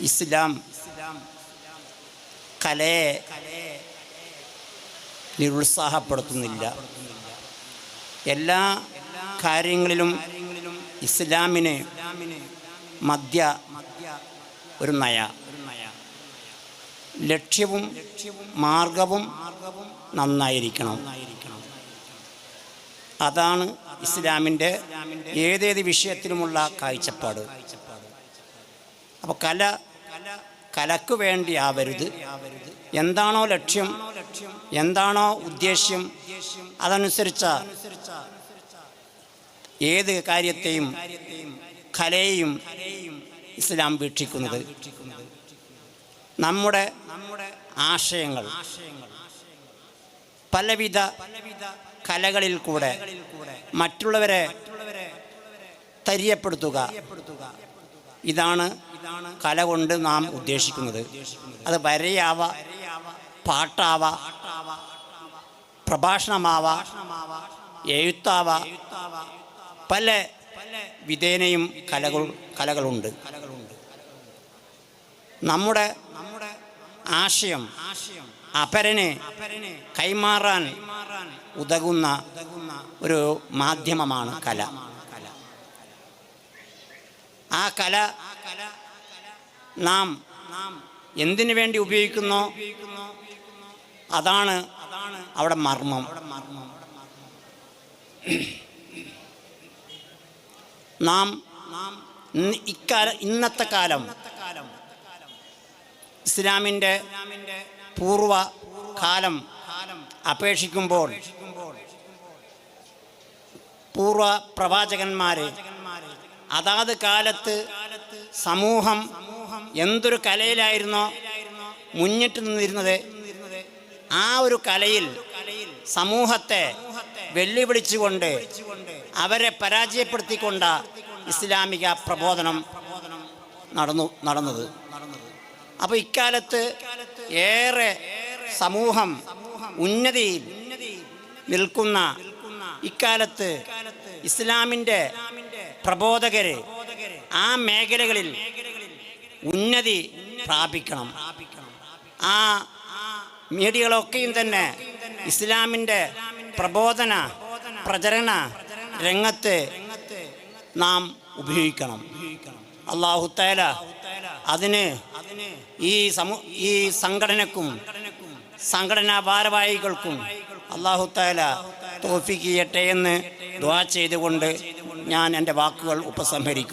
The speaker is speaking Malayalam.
ഇസ്ലാം കലയെ നിരുത്സാഹപ്പെടുത്തുന്നില്ല. എല്ലാ കാര്യങ്ങളിലും ഇസ്ലാമിന് മധ്യ ഒരു ലക്ഷ്യവും മാർഗവും നന്നായിരിക്കണം. അതാണ് ഇസ്ലാമിൻ്റെ ഏതേത് വിഷയത്തിലുമുള്ള കാഴ്ചപ്പാട്. അപ്പോൾ കലക്ക് വേണ്ടി ആവരുത്. എന്താണോ ലക്ഷ്യം, എന്താണോ ഉദ്ദേശ്യം, അതനുസരിച്ച ഏത് കാര്യത്തെയും കലയെയും ഇസ്ലാം വീക്ഷിക്കുന്നത്. നമ്മുടെ ആശയങ്ങൾ പലവിധ കലകളിൽ കൂടെ മറ്റുള്ളവരെ തരിയപ്പെടുത്തുക, ഇതാണ് കല കൊണ്ട് നാം ഉദ്ദേശിക്കുന്നത്. അത് വരയാവാം, പാട്ടാവാം, പ്രഭാഷണമാവാം, എഴുത്താവാം, പല വിധേനയും കലകളുണ്ട്. നമ്മുടെ ആശയം അപരനെ കൈമാറാൻ ഉതകുന്ന ഒരു മാധ്യമമാണ് കല. ആ കല നാം എന്തിനു വേണ്ടി ഉപയോഗിക്കുന്നോ അതാണ് അവിടെ മർമ്മം. നാം ഇന്നത്തെ കാലം ഇസ്ലാമിൻ്റെ പൂർവ്വകാലം അപേക്ഷിക്കുമ്പോൾ പൂർവ പ്രവാചകന്മാർ അതാത് കാലത്ത് സമൂഹം എന്തൊരു കലയിലായിരുന്നോ മുന്നിട്ട് നിന്നിരുന്നത്, ആ ഒരു കലയിൽ സമൂഹത്തെ വെല്ലുവിളിച്ചുകൊണ്ട് അവരെ പരാജയപ്പെടുത്തിക്കൊണ്ട ഇസ്ലാമിക പ്രബോധനം നടന്നത്. അപ്പോൾ ഇക്കാലത്ത് ഏറെ സമൂഹം ഉന്നതിയിൽ നിൽക്കുന്ന ഇക്കാലത്ത് ഇസ്ലാമിൻ്റെ പ്രബോധകർ ആ മേഖലകളിൽ ഉന്നതി പ്രാപിക്കണം. ആ മീഡിയകളൊക്കെയും തന്നെ ഇസ്ലാമിൻ്റെ പ്രബോധന പ്രചരണ രംഗത്ത് നാം ഉപയോഗിക്കണം. അല്ലാഹു തആല അതിന് ഈ സംഘടനക്കും സംഘടനാ ഭാരവാഹികൾക്കും അല്ലാഹു തആല തൗഫീഖ് ചെയ്യട്ടെ എന്ന് ദുആ ചെയ്തുകൊണ്ട് ഞാൻ എൻ്റെ വാക്കുകൾ ഉപസംഹരിക്കുന്നു.